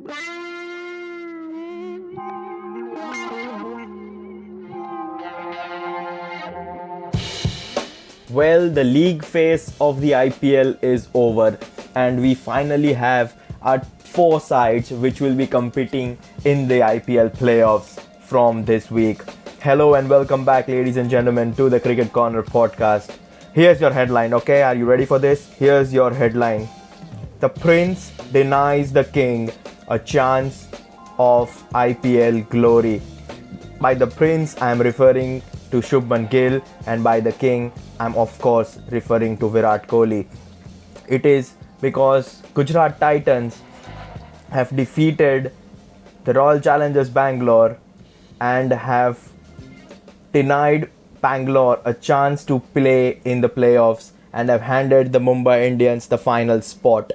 Well, the league phase of the IPL is over, and we finally have our four sides which will be competing in the IPL playoffs from this week. Hello and welcome back, ladies and gentlemen, to the Cricket Corner podcast. Here's your headline, okay? Are you ready for this? Here's your headline. The Prince denies the King a chance of IPL glory. By the Prince, I am referring to Shubman Gill, and by the King, I'm of course referring to Virat Kohli. It is because Gujarat Titans have defeated the Royal Challengers Bangalore and have denied Bangalore a chance to play in the playoffs and have handed the Mumbai Indians the final spot.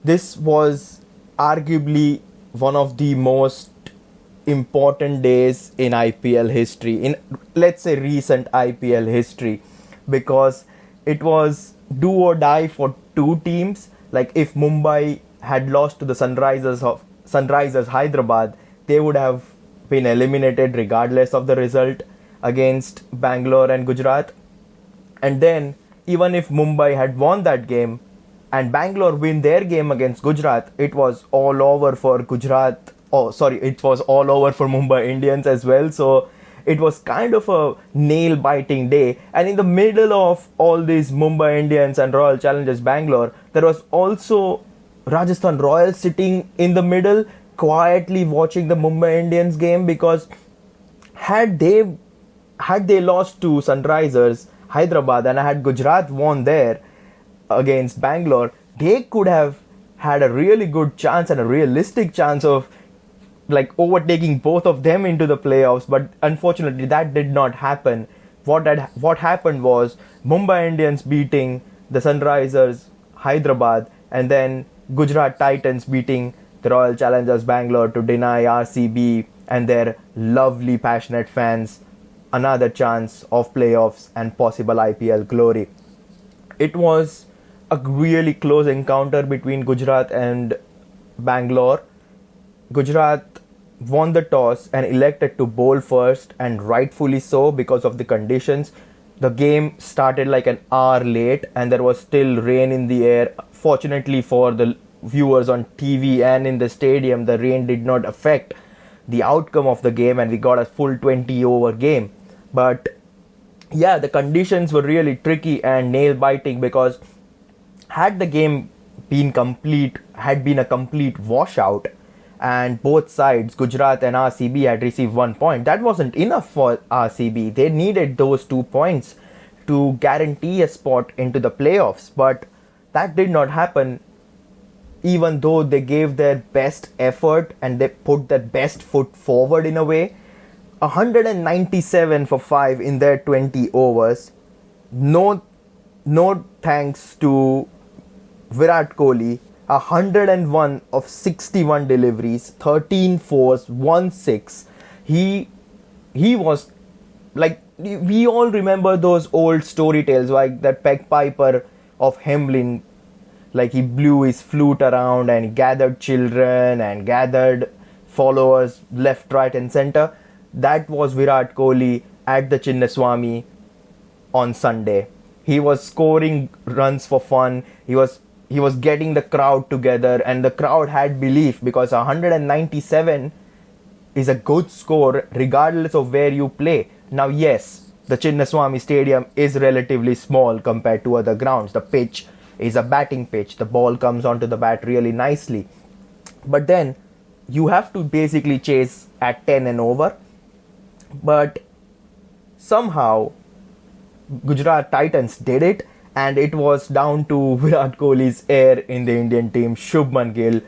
This was arguably one of the most important days in IPL history, in let's say recent IPL history, because it was do or die for two teams. Like if Mumbai had lost to the Sunrisers Hyderabad, they would have been eliminated regardless of the result against Bangalore and Gujarat. And then even if Mumbai had won that game and Bangalore win their game against Gujarat, it was all over for Gujarat. It was all over for Mumbai Indians as well. So it was kind of a nail-biting day. And in the middle of all these Mumbai Indians and Royal Challengers Bangalore, there was also Rajasthan Royals sitting in the middle, quietly watching the Mumbai Indians game, because had they lost to Sunrisers Hyderabad and had Gujarat won there against Bangalore, they could have had a really good chance and a realistic chance of overtaking both of them into the playoffs. But unfortunately that did not happen. What happened was Mumbai Indians beating the Sunrisers Hyderabad, and then Gujarat Titans beating the Royal Challengers Bangalore to deny RCB and their lovely passionate fans another chance of playoffs and possible IPL glory. It was a really close encounter between Gujarat and Bangalore. Gujarat won the toss and elected to bowl first, and rightfully so because of the conditions. The game started like an hour late and there was still rain in the air. Fortunately for the viewers on TV and in the stadium, the rain did not affect the outcome of the game and we got a full 20 over game. But yeah, the conditions were really tricky and nail biting, because had the game been a complete washout and both sides, Gujarat and RCB, had received 1 point, that wasn't enough for RCB. They needed those 2 points to guarantee a spot into the playoffs. But that did not happen, even though they gave their best effort and they put their best foot forward in a way. 197 for 5 in their 20 overs. No thanks to Virat Kohli. 101 of 61 deliveries, 13 fours, 1 6. He was like, we all remember those old story tales, like that Peg Piper of Hamelin. Like he blew his flute around and gathered children and gathered followers left, right and center. That was Virat Kohli at the Chinnaswamy on Sunday. He was scoring runs for fun. He was getting the crowd together, and the crowd had belief, because 197 is a good score regardless of where you play. Now yes, the Chinnaswamy Stadium is relatively small compared to other grounds. The pitch is a batting pitch. The ball comes onto the bat really nicely. But then you have to basically chase at 10 and over. But somehow Gujarat Titans did it, and it was down to Virat Kohli's heir in the Indian team, Shubman Gill.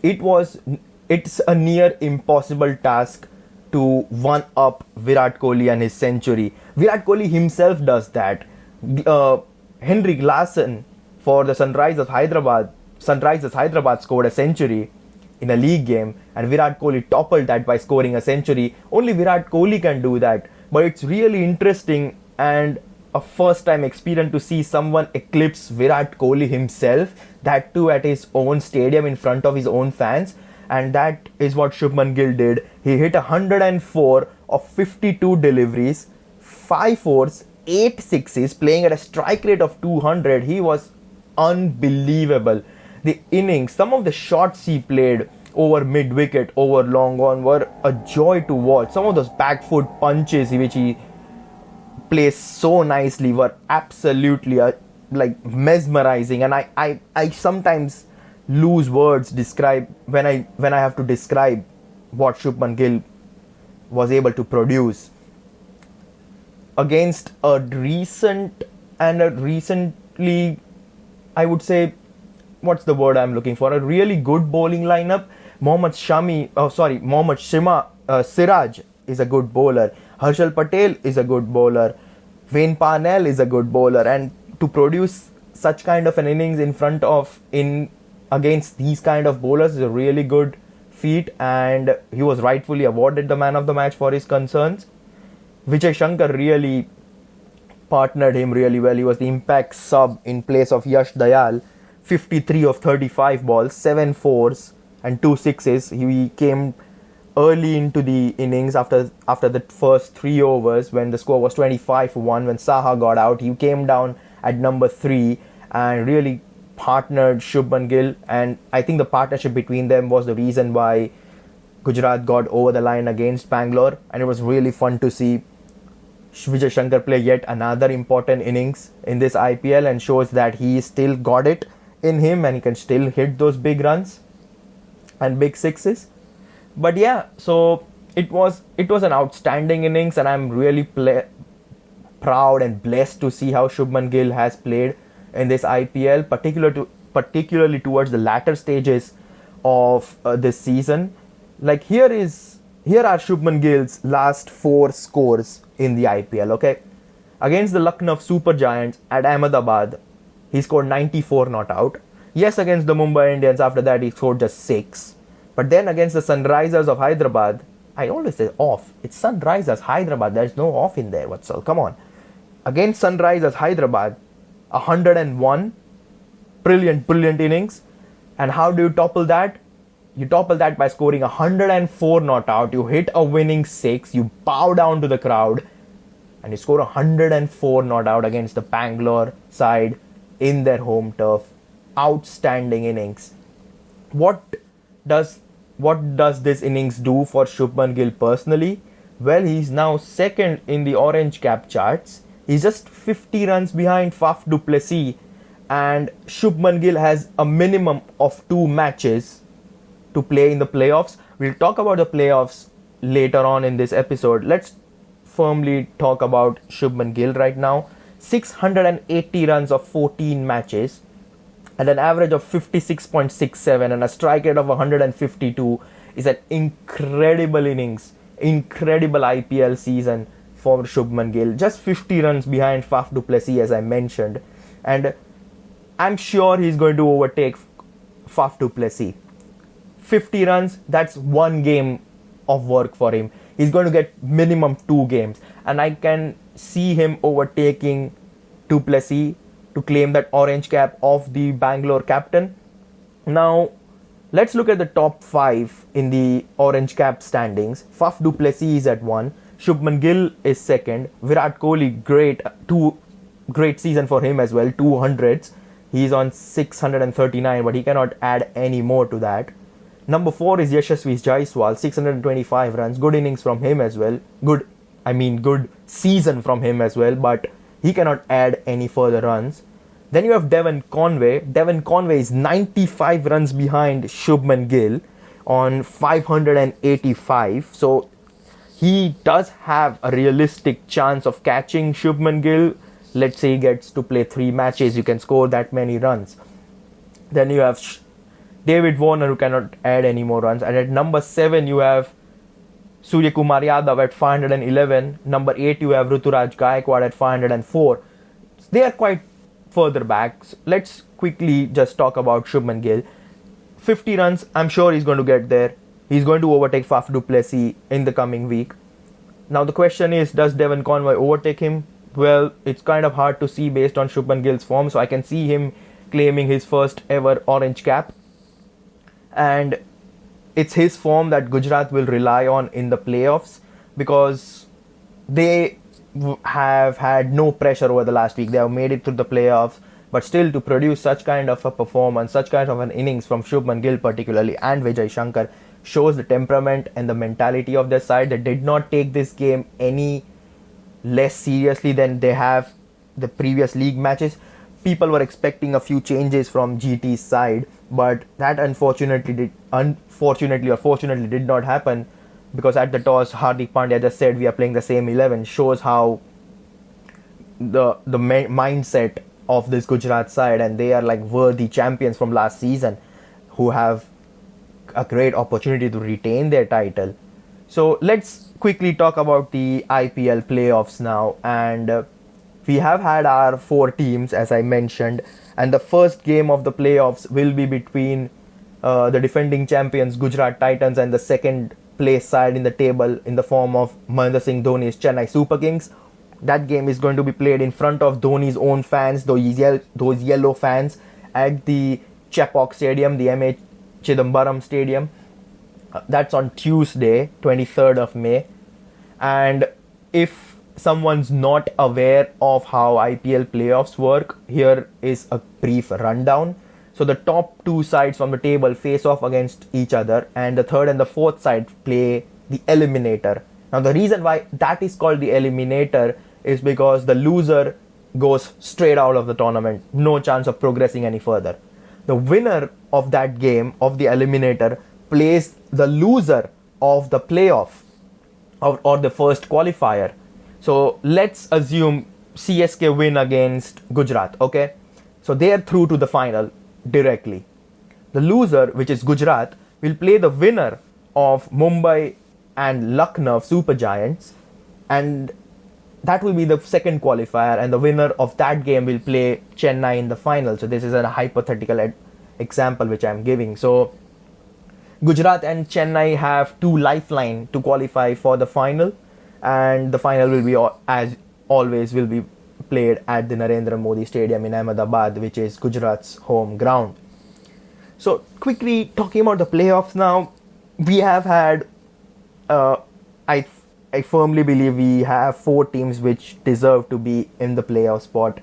It's a near impossible task to one up Virat Kohli and his century. Virat Kohli himself does that. Henrik Larsson for the Sunrisers Hyderabad scored a century in a league game, and Virat Kohli toppled that by scoring a century. Only Virat Kohli can do that. But it's really interesting and a first time experience to see someone eclipse Virat Kohli himself, that too at his own stadium in front of his own fans. and that is what Shubman Gill did. He hit 104 of 52 deliveries, 5 fours, 8 sixes, playing at a strike rate of 200. He was unbelievable. The innings, some of the shots he played over mid wicket, over long on, were a joy to watch. Some of those back foot punches which he plays so nicely were absolutely like mesmerizing, and I sometimes lose words describe when I have to describe what Shubman Gill was able to produce against a recently, I would say, what's the word I'm looking for? A really good bowling lineup. Mohammad Siraj is a good bowler. Harshal Patel is a good bowler. Wayne Parnell is a good bowler, and to produce such kind of an innings against these kind of bowlers is a really good feat, and he was rightfully awarded the man of the match for his concerns. Vijay Shankar really partnered him really well. He was the impact sub in place of Yash Dayal. 53 of 35 balls, 7 fours and 2 sixes. He came early into the innings after the first 3 overs when the score was 25-1. When Saha got out, he came down at number 3 and really partnered Shubman Gill, and I think the partnership between them was the reason why Gujarat got over the line against Bangalore, and it was really fun to see Vijay Shankar play yet another important innings in this IPL, and shows that he still got it in him and he can still hit those big runs and big sixes. But yeah, so it was an outstanding innings, and I'm really proud and blessed to see how Shubman Gill has played in this IPL, particularly towards the latter stages of this season. Like here are Shubman Gill's last 4 scores in the IPL. Okay, against the Lucknow Super Giants at Ahmedabad, he scored 94 not out. Yes, against the Mumbai Indians after that he scored just 6. But then against the Sunrisers of Hyderabad, I always say off. It's Sunrisers Hyderabad. There's no off in there. What's all? Come on. Against Sunrisers Hyderabad, 101. Brilliant innings. And how do you topple that? You topple that by scoring 104 not out. You hit a winning 6. You bow down to the crowd. And you score 104 not out against the Bangalore side in their home turf. Outstanding innings. What does this innings do for Shubman Gill personally? Well, he's now second in the orange cap charts. He's just 50 runs behind Faf du Plessis, and Shubman Gill has a minimum of 2 matches to play in the playoffs. We'll talk about the playoffs later on in this episode. Let's firmly talk about Shubman Gill right now. 680 runs of 14 matches and an average of 56.67 and a strike rate of 152 is an incredible innings, incredible IPL season for Shubman Gill. Just 50 runs behind Faf du Plessis, as I mentioned, and I'm sure he's going to overtake Faf du Plessis. 50 runs, that's 1 game of work for him. He's going to get minimum 2 games, and I can see him overtaking du Plessis to claim that orange cap of the Bangalore captain. Now, let's look at the top 5 in the orange cap standings. Faf du Plessis is at 1. Shubman Gill is 2nd. Virat Kohli, great season for him as well, 200s. He's on 639, but he cannot add any more to that. Number 4 is Yashasvi Jaiswal, 625 runs. Good innings from him as well. Good season from him as well, but he cannot add any further runs. Then you have Devon Conway. Devon Conway is 95 runs behind Shubman Gill on 585. So he does have a realistic chance of catching Shubman Gill. Let's say he gets to play 3 matches, you can score that many runs. Then you have David Warner, who cannot add any more runs. And at number 7, you have Surya Kumar Yadav at 511. Number 8, you have Ruturaj Gaikwad at 504. They are quite further back. So let's quickly just talk about Shubman Gill. 50 runs, I'm sure he's going to get there. He's going to overtake Faf du Plessis in the coming week. Now the question is, does Devon Conway overtake him? Well, it's kind of hard to see based on Shubman Gill's form, so I can see him claiming his first ever orange cap. And it's his form that Gujarat will rely on in the playoffs, because they have had no pressure over the last week. They have made it through the playoffs, but still to produce such kind of a performance, such kind of an innings from Shubman Gill particularly and Vijay Shankar shows the temperament and the mentality of their side. They did not take this game any less seriously than they have the previous league matches. People were expecting a few changes from GT's side, but that unfortunately or fortunately did not happen, because at the toss Hardik Pandya just said we are playing the same 11. Shows how the mindset of this Gujarat side, and they are like worthy champions from last season who have a great opportunity to retain their title. So let's quickly talk about the IPL playoffs now, and we have had our 4 teams as I mentioned, and the first game of the playoffs will be between the defending champions Gujarat Titans and the second place side in the table in the form of Mahendra Singh Dhoni's Chennai Super Kings. That game is going to be played in front of Dhoni's own fans, those yellow fans, at the Chepauk Stadium, the MA Chidambaram Stadium. That's on Tuesday, 23rd of May. And if someone's not aware of how IPL playoffs work, here is a brief rundown. So the top 2 sides from the table face off against each other, and the third and the fourth side play the eliminator. Now the reason why that is called the eliminator is because the loser goes straight out of the tournament, no chance of progressing any further. The winner of that game, of the eliminator, plays the loser of the playoff or the first qualifier. So let's assume CSK win against Gujarat, okay? So they are through to the final directly. The loser, which is Gujarat, will play the winner of Mumbai and Lucknow Super Giants, and that will be the second qualifier, and the winner of that game will play Chennai in the final. So this is a hypothetical example which I am giving. So Gujarat and Chennai have 2 lifeline to qualify for the final, and the final will be, as always, will be played at the Narendra Modi Stadium in Ahmedabad, which is Gujarat's home ground. So quickly talking about the playoffs now, we have had I firmly believe we have 4 teams which deserve to be in the playoff spot.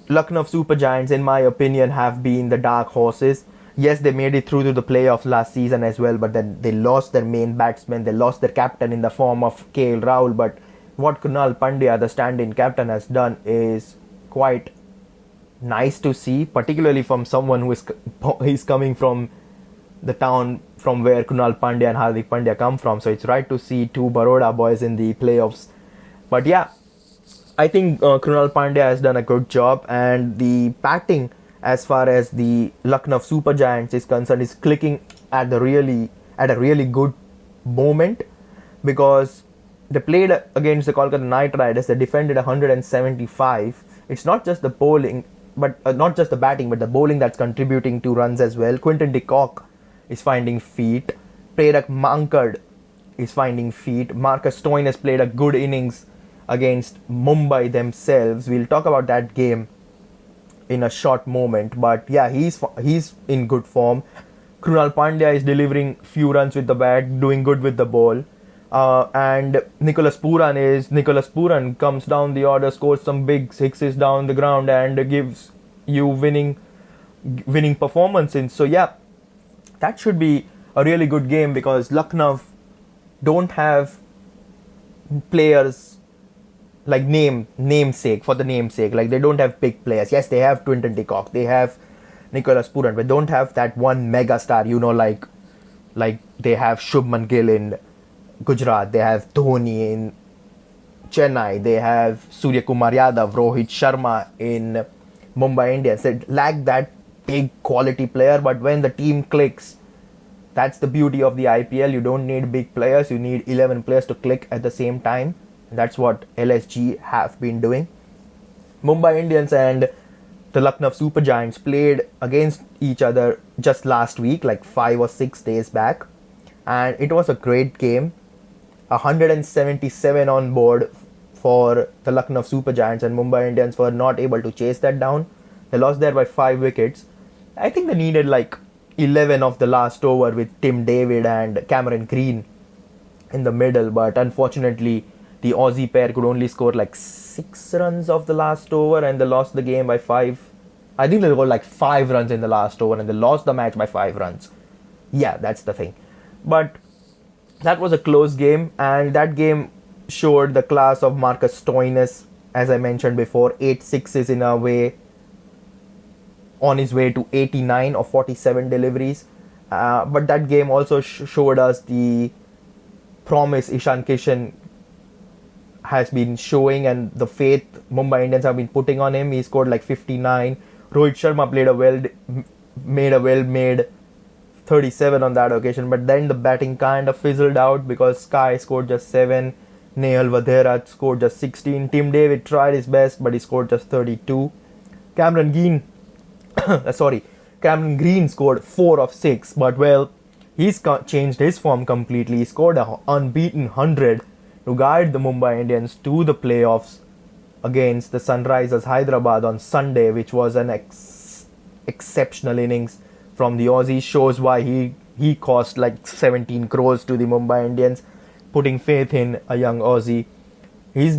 Lucknow Super Giants, in my opinion, have been the dark horses. Yes, they made it through to the playoffs last season as well, but then they lost their main batsman, they lost their captain in the form of KL Rahul. But what Krunal Pandya, the stand-in captain, has done is quite nice to see, particularly from someone who is coming from the town from where Krunal Pandya and Hardik Pandya come from. So it's right to see 2 Baroda boys in the playoffs. But yeah, I think Krunal Pandya has done a good job, and the batting as far as the Lucknow Super Giants is concerned is clicking at a really good moment, because they played against the Kolkata Knight Riders. They defended 175. It's not just the bowling, but not just the batting, but the bowling that's contributing to runs as well. Quinton de Kock is finding feet. Prerak Mankad is finding feet. Marcus Stoinis has played a good innings against Mumbai themselves. We'll talk about that game in a short moment, but yeah, he's in good form. Krunal Pandya is delivering few runs with the bat, doing good with the ball, and Nicholas Puran comes down the order, scores some big sixes down the ground, and gives you winning performances. So yeah, that should be a really good game, because Lucknow don't have players like namesake, like they don't have big players. Yes, they have Quinton de Kock, they have Nicholas Puran, but don't have that one mega star, like they have Shubman Gill in Gujarat, they have Dhoni in Chennai, they have Surya Kumar Yadav, Rohit Sharma in Mumbai Indians. They lack that big quality player, but when the team clicks, that's the beauty of the IPL. You don't need big players, you need 11 players to click at the same time. That's what LSG have been doing. Mumbai Indians and the Lucknow Super Giants played against each other just last week, like 5 or 6 days back, and it was a great game. 177 on board for the Lucknow Super Giants, and Mumbai Indians were not able to chase that down. They lost there by 5 wickets. I think they needed like 11 of the last over with Tim David and Cameron Green in the middle, but unfortunately the Aussie pair could only score like 6 runs of the last over and they lost the game by 5. I think they scored like 5 runs in the last over and they lost the match by 5 runs. Yeah, that's the thing. But that was a close game, and that game showed the class of Marcus Stoinis. As I mentioned before, 8 sixes in a way, on his way to 89 or 47 deliveries. But that game also showed us the promise Ishan Kishan has been showing and the faith Mumbai Indians have been putting on him. He scored like 59. Rohit Sharma made a well-made 37 on that occasion, but then the batting kind of fizzled out because Sky scored just 7. Nehal Vadera scored just 16. Tim David tried his best, but he scored just 32. Cameron Green scored 4 of 6, but well, he's changed his form completely. He scored an unbeaten 100 to guide the Mumbai Indians to the playoffs against the Sunrisers Hyderabad on Sunday, which was an exceptional innings from the Aussies. Shows why he cost like 17 crores to the Mumbai Indians, putting faith in a young Aussie. He's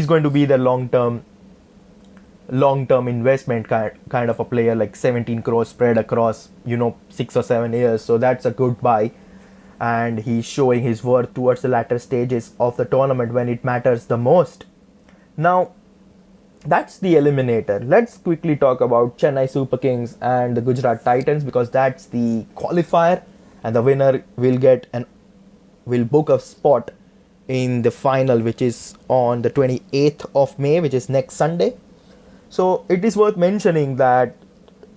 going to be the long-term investment kind of a player, like 17 crores spread across 6 or 7 years. So that's a good buy, and he's showing his worth towards the latter stages of the tournament when it matters the most. Now, that's the eliminator. Let's quickly talk about Chennai Super Kings and the Gujarat Titans, because that's the qualifier, and the winner will book a spot in the final, which is on the 28th of May, which is next Sunday. So it is worth mentioning that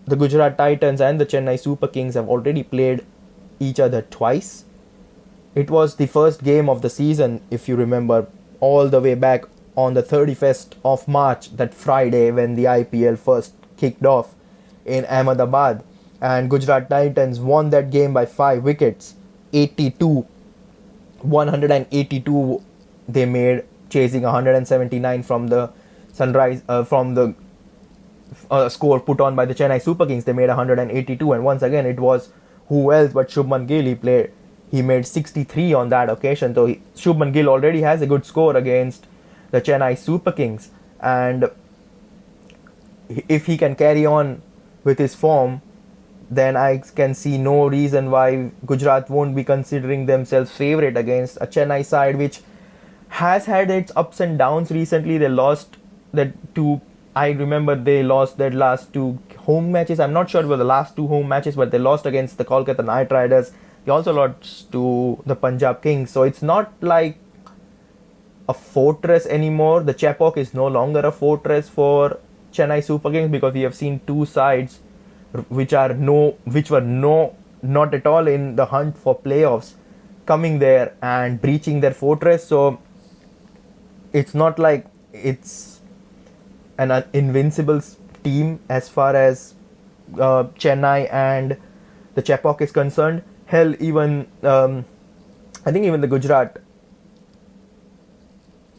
the Gujarat Titans and the Chennai Super Kings have already played each other twice. It was the first game of the season, if you remember, all the way back on the 31st of March, that Friday when the IPL first kicked off in Ahmedabad. And Gujarat Titans won that game by 5 wickets, 182 they made, chasing 179 from the score put on by the Chennai Super Kings. They made 182, and once again it was who else but Shubman Gill. He made 63 on that occasion. So Shubman Gill already has a good score against the Chennai Super Kings, and if he can carry on with his form, then I can see no reason why Gujarat won't be considering themselves favourite against a Chennai side which has had its ups and downs recently. They lost that 2. I remember they lost their last 2 home matches. I'm not sure it was the last 2 home matches, but they lost against the Kolkata Knight Riders. They also lost to the Punjab Kings. So it's not like a fortress anymore. The Chepauk is no longer a fortress for Chennai Super Kings, because we have seen 2 sides which were not at all in the hunt for playoffs coming there and breaching their fortress. So it's not like it's an invincible team as far as Chennai and the Chepauk is concerned. Hell, even I think even the Gujarat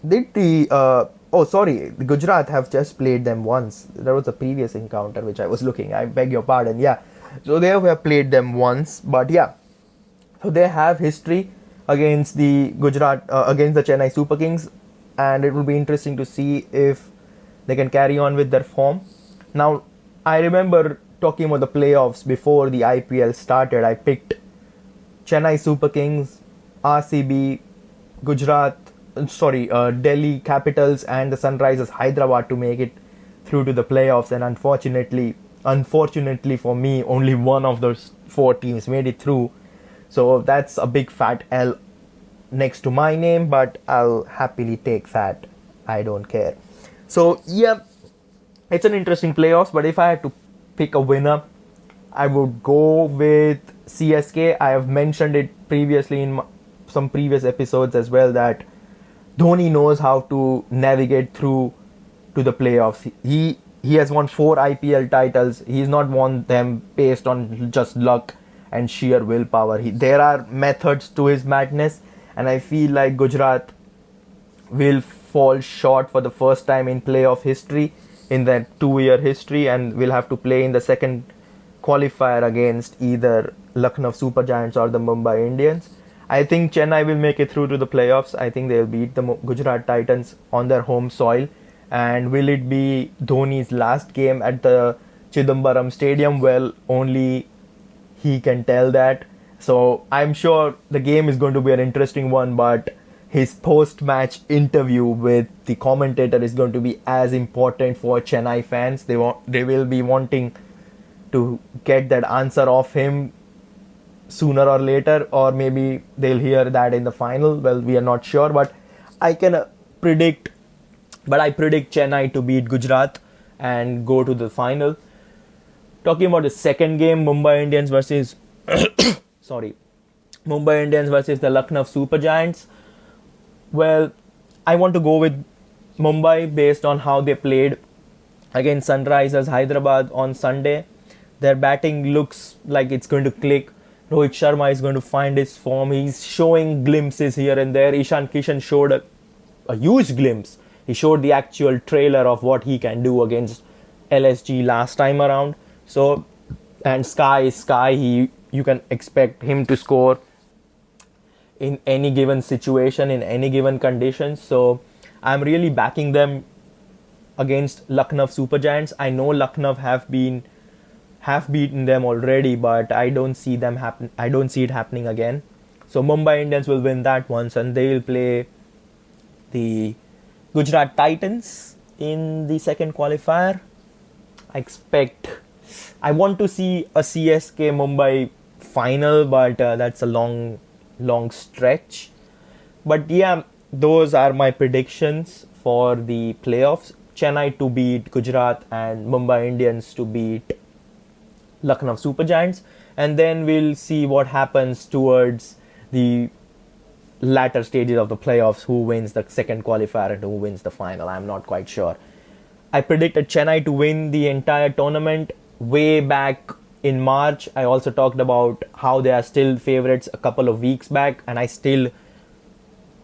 the Gujarat have just played them once. There was a previous encounter which I was looking. I beg your pardon. Yeah, so they have played them once, but yeah, so they have history against the against the Chennai Super Kings, and it will be interesting to see if they can carry on with their form. Now, I remember talking about the playoffs before the IPL started. I picked Chennai Super Kings, RCB, Delhi Capitals and the Sunrisers Hyderabad to make it through to the playoffs, and unfortunately for me, only one of those 4 teams made it through. So that's a big fat L next to my name, but I'll happily take that. I don't care. So yeah, it's an interesting playoffs, but if I had to pick a winner, I would go with CSK. I have mentioned it previously in some previous episodes as well that Dhoni knows how to navigate through to the playoffs. He has won 4 IPL titles. He's not won them based on just luck and sheer willpower. There are methods to his madness, and I feel like Gujarat will fall short for the first time in playoff history, in that 2-year history, and will have to play in the second qualifier against either Lucknow Super Giants or the Mumbai Indians. I think Chennai will make it through to the playoffs. I think they'll beat the Gujarat Titans on their home soil. And will it be Dhoni's last game at the Chidambaram Stadium? Well, only he can tell that. So I'm sure the game is going to be an interesting one, but his post-match interview with the commentator is going to be as important for Chennai fans. They will be wanting to get that answer of him sooner or later, or maybe they'll hear that in the final. Well, we are not sure, but I predict Chennai to beat Gujarat and go to the final. Talking about the second game, Mumbai Indians versus the Lucknow Super Giants. Well, I want to go with Mumbai based on how they played against Sunrisers Hyderabad on Sunday. Their batting looks like it's going to click. Rohit Sharma is going to find his form. He's showing glimpses here and there. Ishan Kishan showed a huge glimpse. He showed the actual trailer of what he can do against LSG last time around. So, and Sky is Sky. You can expect him to score in any given situation, in any given conditions. So, I'm really backing them against Lucknow Super Giants. I know Lucknow have beaten them already, but I don't see it happening again. So Mumbai Indians will win that once, and they will play the Gujarat Titans in the second qualifier. I want to see a CSK Mumbai final, but that's a long stretch. But yeah, those are my predictions for the playoffs. Chennai to beat Gujarat and Mumbai Indians to beat Lucknow Super Giants, and then we'll see what happens towards the latter stages of the playoffs, who wins the second qualifier and who wins the final. I'm not quite sure. I predicted Chennai to win the entire tournament way back in March. I also talked about how they are still favorites a couple of weeks back, and I still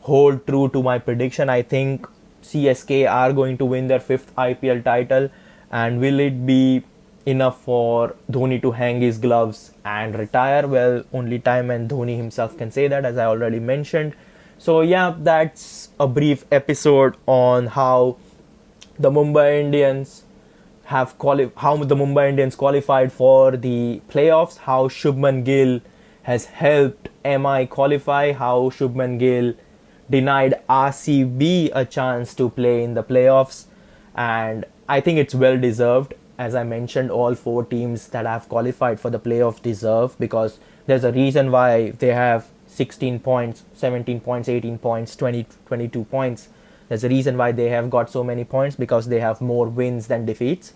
hold true to my prediction. I think CSK are going to win their 5th IPL title, and will it be enough for Dhoni to hang his gloves and retire? Well, only time and Dhoni himself can say that, as I already mentioned. So yeah, that's a brief episode on how the Mumbai Indians qualified for the playoffs, how Shubman Gill has helped MI qualify, how Shubman Gill denied RCB a chance to play in the playoffs, and I think it's well deserved. As I mentioned, all 4 teams that have qualified for the playoffs deserve, because there's a reason why they have 16 points, 17 points, 18 points, 20, 22 points. There's a reason why they have got so many points, because they have more wins than defeats.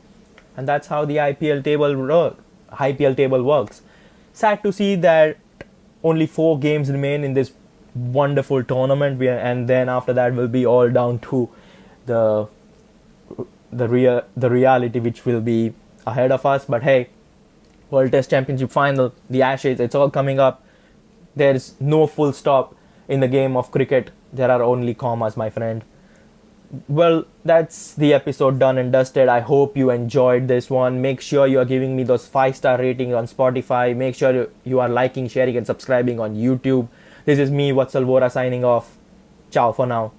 And that's how the IPL table works. Sad to see that only 4 games remain in this wonderful tournament, and then after that will be all down to the reality which will be ahead of us. But hey, World Test Championship final, the Ashes, it's all coming up. There's no full stop in the game of cricket. There are only commas, my friend. Well, that's the episode done and dusted. I hope you enjoyed this one. Make sure you are giving me those 5-star ratings on Spotify. Make sure you are liking, sharing and subscribing on YouTube. This is me, Vatsal Vora, signing off. Ciao for now.